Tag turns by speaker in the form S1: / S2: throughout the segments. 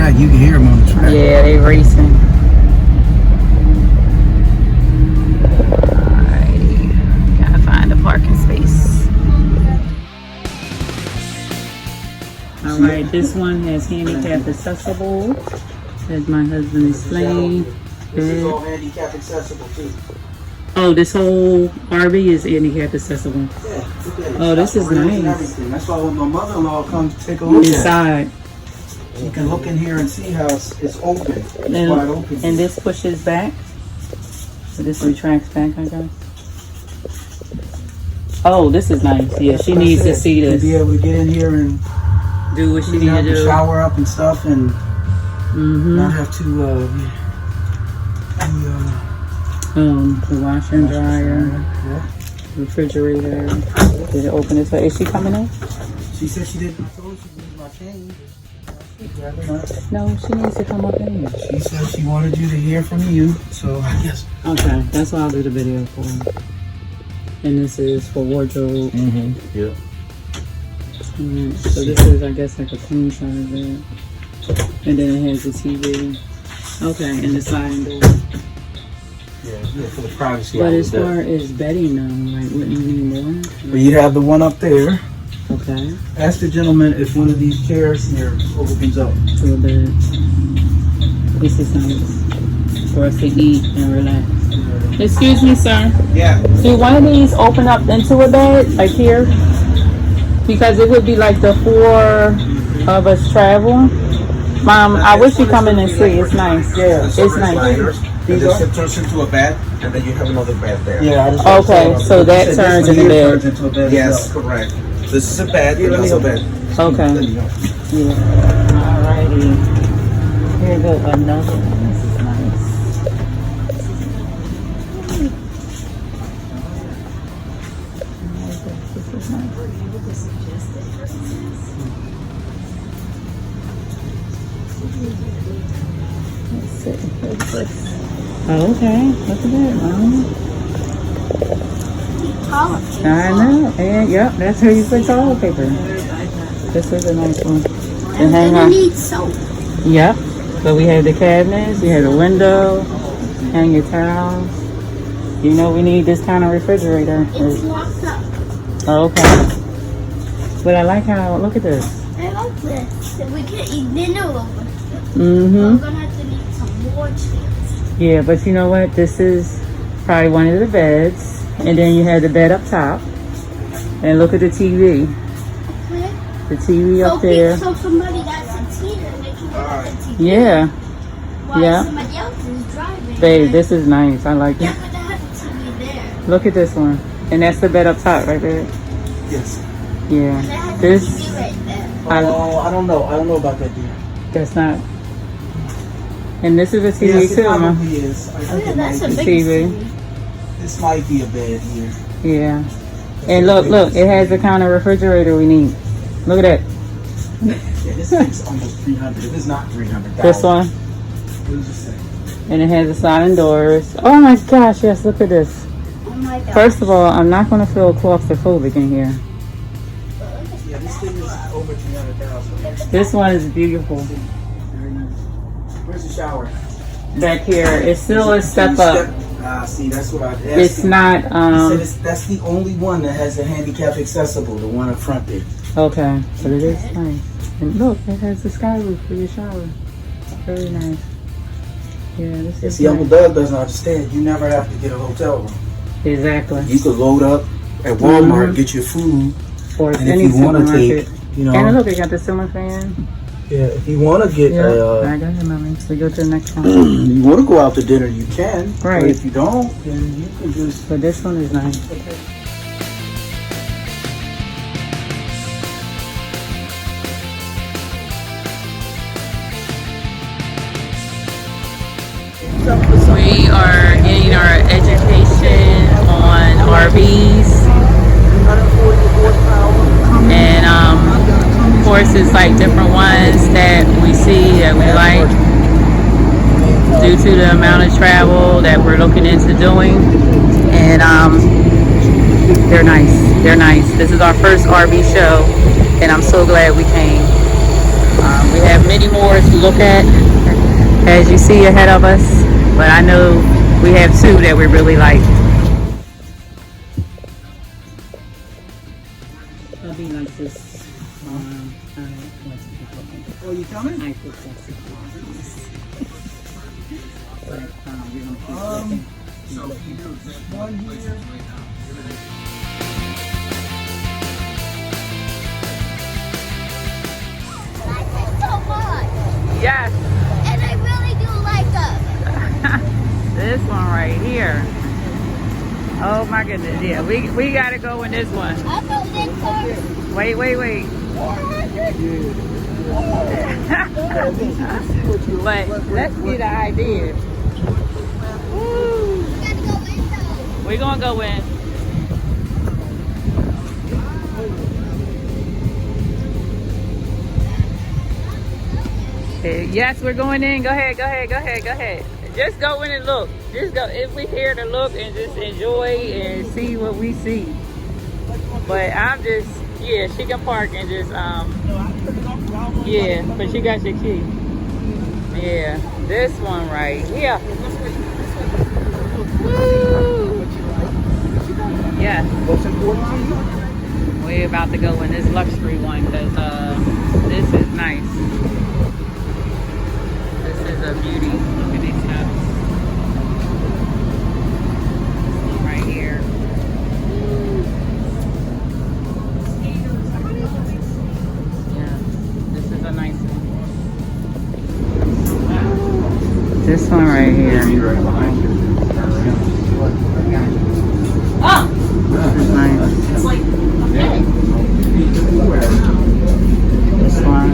S1: track. You can hear them on the track.
S2: Yeah, they racing. Alrighty. Gotta find a parking space. Alright, this one has handicap accessible. As my husband explained.
S1: This is all handicap accessible too.
S2: Oh, this whole RV is handicap accessible.
S1: Yeah,
S2: Oh, this is nice.
S1: Everything. That's why when my mother-in-law comes to take a look at
S2: Inside.
S1: it, you can look in here and see how it's open. It's wide open.
S2: And this pushes back. So this retracts back, I guess. Oh, this is nice. Yeah, she needs to see this.
S1: To be able to get in here and
S2: Do what she needs to do.
S1: Shower up and stuff and not have to
S2: the washer and dryer,
S1: yeah.
S2: refrigerator. Did it open this way? Is she coming in?
S1: She said she didn't. I told her she used my cane.
S2: No, she needs to come up in here.
S1: She said she wanted you to hear from you, so I guess.
S2: Okay, that's what I'll do the video for. And this is for wardrobe.
S1: Yeah.
S2: So this is, I guess, like a queen size bed. And then it has the TV. Okay, and the sliding door.
S1: Yeah, for the privacy.
S2: But as far as bedding though, like wouldn't you need more?
S1: But you have the one up there.
S2: Okay.
S1: Ask the gentleman if one of these chairs here opens up.
S2: To a bed. This is nice. For us to eat and relax. Excuse me, sir.
S1: Yeah.
S2: Do one of these open up into a bed, like here? Because it would be like the 4 of us travel. Mom, I wish you come in and see. It's nice.
S1: Yeah,
S2: It's nice.
S3: And this turns into a bed, and then you have another bed there.
S1: Yeah.
S2: Okay, so that turns into bed.
S1: Into a bed.
S3: Yes, correct. This is a bed, and that's a bed.
S2: Okay. Yeah. Alrighty. Here go another one. This is nice. This is nice. Let's see. What's this? Oh, okay. Look at that, Mom. I know. And yep, that's how you put toilet paper. This is a nice one. And hang on.
S4: Need soap.
S2: Yep. So we have the cabinets, we have the window, hang your towels. You know we need this kind of refrigerator.
S4: It's locked up.
S2: Oh, okay. But I like how, look at this.
S4: I like this. So we can eat dinner over.
S2: Mm-hmm.
S4: We're gonna have to need some more chairs.
S2: Yeah, but you know what? This is probably one of the beds. And then you have the bed up top. And look at the TV.
S4: Okay.
S2: The TV up there.
S4: So somebody that's a teeter, they can get the TV.
S2: Yeah.
S4: While
S2: Yeah.
S4: somebody else is driving.
S2: Babe, this is nice. I like
S4: Yeah,
S2: it.
S4: but they have the TV there.
S2: Look at this one. And that's the bed up top right there.
S1: Yes.
S2: Yeah.
S4: They have the
S2: This,
S4: TV right there.
S1: Oh, I don't know. I don't know about that, dear.
S2: that's not. And this is a TV
S1: Yes, it
S2: too, huh?
S1: probably is. I
S4: Oh
S1: think
S4: yeah,
S1: it
S4: that's a
S1: might
S4: big
S1: be.
S2: TV.
S4: TV.
S1: This might be a bed here.
S2: Yeah. And look, it has the kind of refrigerator we need. Look at that.
S1: Yeah, this thing's almost 300. If it's not 300.
S2: This one.
S1: What was it say?
S2: And it has the sliding doors. Oh my gosh, yes, look at this.
S4: Oh my god.
S2: First of all, I'm not going to feel claustrophobic in here.
S1: Yeah, this thing is over 300,000.
S2: This one is beautiful.
S1: Very nice. Where's the shower?
S2: Back here, it's still a step up.
S1: See, that's what I.
S2: It's not,
S1: That's the only one that has the handicap accessible. The one up front there.
S2: okay, but it is nice. And look, it has the sky roof for your shower. Very nice. Yeah, this is
S1: See, Uncle
S2: nice.
S1: Doug doesn't understand. You never have to get a hotel room.
S2: Exactly.
S1: You could load up at Walmart, get your food,
S2: Or
S1: and if
S2: any
S1: you want to
S2: supermarket.
S1: take, you know,
S2: And look, it got the ceiling fan.
S1: yeah, if you want to get,
S2: Yeah, I got it, mommy. So go to the next one.
S1: you want to go out to dinner, you can.
S2: Right.
S1: But if you don't, then you can just.
S2: But this one is nice. We are getting our education on RVs. And of course it's like different ones that we see that we like due to the amount of travel that we're looking into doing. And they're nice. They're nice. This is our first RV show and I'm so glad we came. We have many more to look at, as you see ahead of us. But I know we have two that we really like. It'll be like this.
S1: Oh, you coming?
S2: I think that's it.
S1: One here.
S4: I like so much.
S2: Yes,
S4: And I really do like them.
S2: this one right here. Oh my goodness, yeah, we gotta go in this one.
S4: I'll go this first.
S2: Wait.
S4: 400.
S2: But let's get an idea. Woo.
S4: We gotta go in though.
S2: We're gonna go in. Yes, we're going in. Go ahead. Just go in and look. Just go. If we're here to look and just enjoy and see what we see. But I'm just, yeah, she can park and just, yeah, but she got your key. Yeah, this one right here. Woo! Yeah.
S1: What's important to you?
S2: We're about to go in this luxury one because this is nice. This is a beauty. Look at these steps. This one right here. Yeah, this is a nice one. This one right here. Oh! This is nice. This one.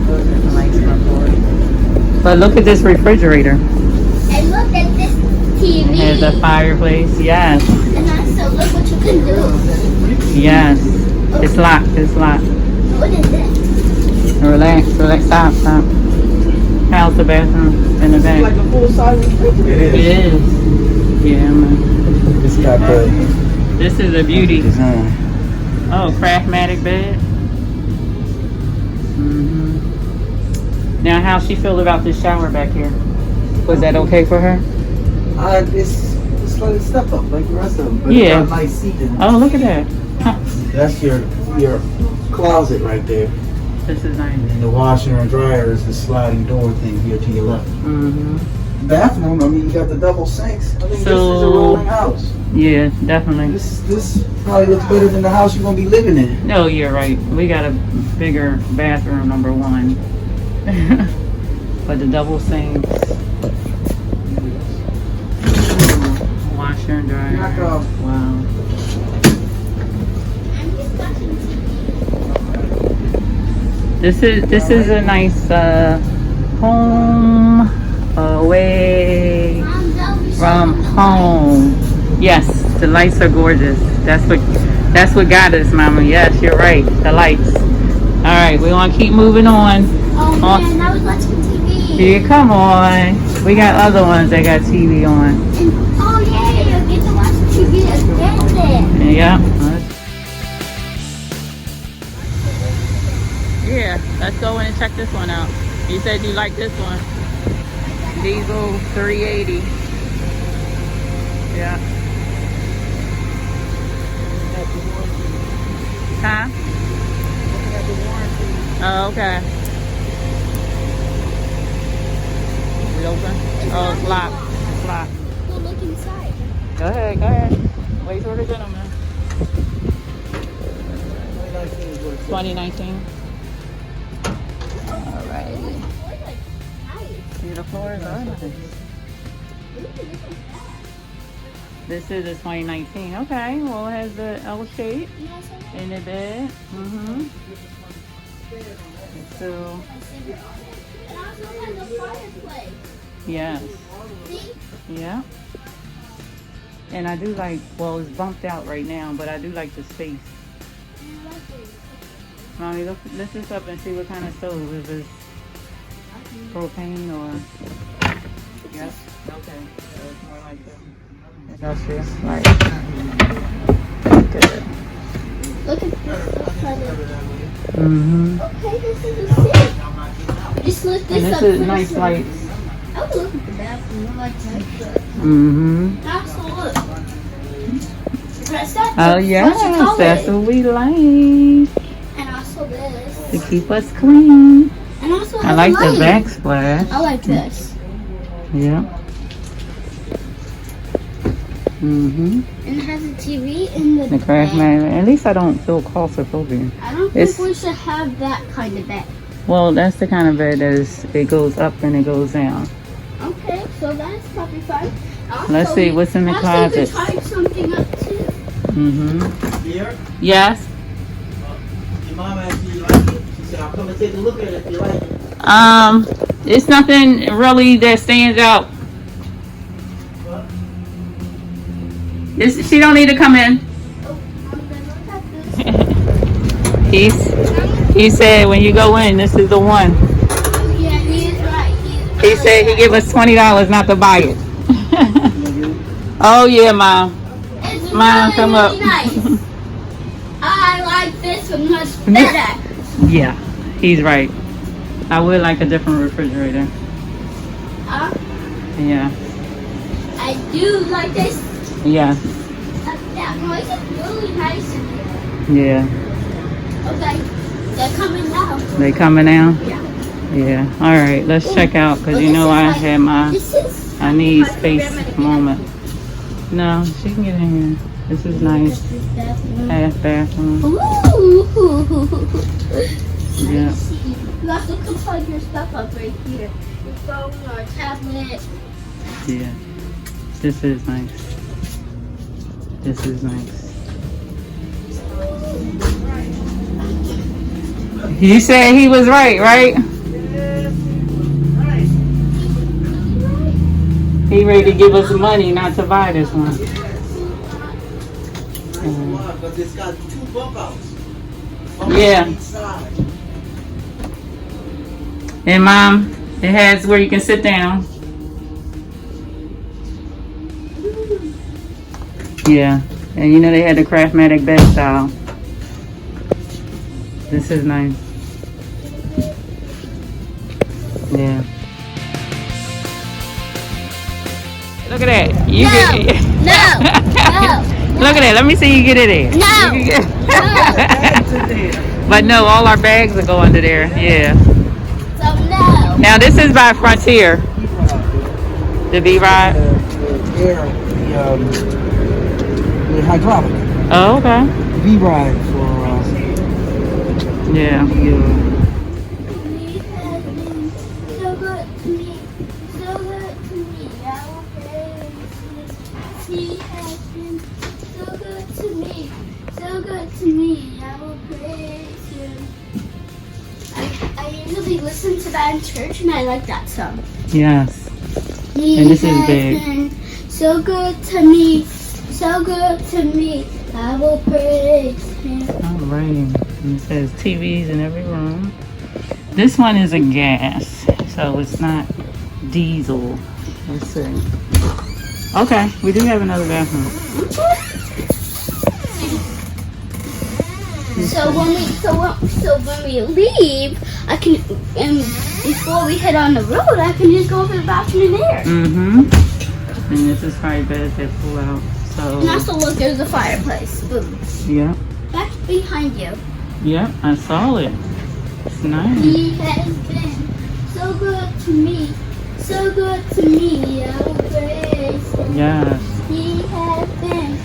S2: I like this one. But look at this refrigerator.
S4: And look at this TV.
S2: It has a fireplace. Yes.
S4: And also look what you can do.
S2: Yes. It's locked.
S4: What is this?
S2: Relax. Stop. How's the bathroom in the back?
S1: Like a full-size refrigerator.
S2: It is. Yeah, man.
S1: It's got the
S2: This is a beauty.
S1: design.
S2: Oh, Craftmatic bed. Now, how's she feel about this shower back here? Was that okay for her?
S1: It's like a step up like the rest of them. But
S2: Yeah.
S1: It's got nice seating.
S2: Oh, look at that. Huh.
S1: That's your closet right there.
S2: This is nice.
S1: And the washer and dryer is the sliding door thing here to your left. Bathroom, I mean, you got the double sinks. I think this is a rolling house.
S2: Yeah, definitely.
S1: This probably looks better than the house you're gonna be living in.
S2: No, you're right. We got a bigger bathroom, number one. But the double sinks. Washer and dryer.
S1: Knock off.
S2: Wow.
S4: I'm just watching
S2: This is a nice home away from home. Yes, the lights are gorgeous. That's what got us, Mama. Yes, you're right. The lights. All right, we want to keep moving on.
S4: Oh man, I was watching TV.
S2: Here, come on. We got other ones that got TV on.
S4: And, oh yeah, you get to watch TV again then.
S2: Yeah. Yeah, let's go in and check this one out. You said you like this one. Diesel 380. Yeah. Huh? Oh, okay. We open? Oh, it's locked. It's locked.
S4: We'll look inside.
S2: Go ahead. Wait for the gentleman. 2019. Alright. See, the floors are nice. This is a 2019. Okay, well, it has the L shape in the bed. So,
S4: It also has a fireplace.
S2: yes.
S4: See?
S2: Yeah. And I do like, well, it's bumped out right now, but I do like the space. Mommy, lift this up and see what kind of stove. If it's propane or... Yes? Okay. So it's more like this. Industrial. Right. Good.
S4: Look at this.
S2: Mm-hmm.
S4: Okay, this is a sink. Just look
S2: And
S4: this
S2: this
S4: up.
S2: is
S4: first.
S2: nice lights.
S4: I would look at the bathroom. I like that.
S2: Mm-hmm.
S4: Also, look. Press that.
S2: Oh
S4: to
S2: yes,
S4: flush the
S2: that's
S4: toilet.
S2: what we like.
S4: And also this.
S2: To keep us clean.
S4: And also
S2: I like the
S4: light.
S2: backsplash.
S4: I like this.
S2: Yeah. Mm-hmm.
S4: And it has a TV in the
S2: The craft
S4: bed.
S2: magnet. At least I don't feel claustrophobic.
S4: I don't
S2: It's-
S4: think we should have that kind of bed.
S2: Well, that's the kind of bed that is, it goes up and it goes down.
S4: Okay, so that's probably fine. Also,
S2: Let's see, what's in the
S4: also
S2: closets?
S4: you could tie something up too.
S2: Mm-hmm.
S1: Here,
S2: Yes.
S1: your mom asked me, you like it? She said, I'll come and take a look at it if you like it.
S2: It's nothing really that stands out. She don't need to come in.
S4: Oh, I'm gonna look at this.
S2: He said when you go in, this is the one.
S4: Yeah, he is right.
S2: He said he give us $20 not to buy it. Oh yeah, Mom.
S4: It's
S2: Mom,
S4: really,
S2: come
S4: really
S2: up.
S4: nice. I like this one much better.
S2: Yeah, he's right. I would like a different refrigerator. Yeah,
S4: I do like this.
S2: yeah,
S4: That noise is really nice in here.
S2: yeah.
S4: Okay, they're coming now.
S2: They coming now?
S4: Yeah.
S2: Yeah. All right, let's check out because you know I had my
S4: This is.
S2: I need
S4: my
S2: space
S4: grandmother.
S2: moment. No, she can get in here. This is nice.
S4: This bathroom.
S2: Half bathroom.
S4: Ooh.
S2: Yeah.
S4: You also can plug your stuff up right here. Your phone or tablet.
S2: Yeah. This is nice. This is nice. You said he was right? He ready to give us money not to buy this one.
S1: Because it's got 2 bump outs.
S2: Yeah.
S1: On each side.
S2: And Mom, it has where you can sit down. Yeah. And you know they had the Craftmatic bed style. This is nice. Yeah. Look at that. You get
S4: No.
S2: Look at that. Let me see you get it in.
S4: No.
S2: You can get- But no, all our bags will go under there. Yeah.
S4: So no.
S2: Now this is by Frontier. The V-Ride.
S1: The hydraulic.
S2: Oh, okay.
S1: V-Ride for,
S2: Yeah.
S4: He has been so good to me. So good to me. I will praise him. He has been so good to me. So good to me. I will praise him. I usually listen to that in church and I like that song.
S2: Yes.
S4: He
S2: And this is
S4: has
S2: big.
S4: been so good to me. So good to me. I will praise him.
S2: All right. And it says TVs in every room. This one is a gas, so it's not diesel. Let's see. Okay, we do have another bathroom.
S4: So when we leave, I can and before we head on the road, I can just go to the bathroom in there.
S2: Mm-hmm. And this is probably beds that pull out.
S4: And
S2: So
S4: also look, there's a fireplace. Boom.
S2: yeah.
S4: Back behind you.
S2: Yep, I saw it. It's nice.
S4: He has been so good to me. So good to me. I will praise him.
S2: Yes.
S4: He has been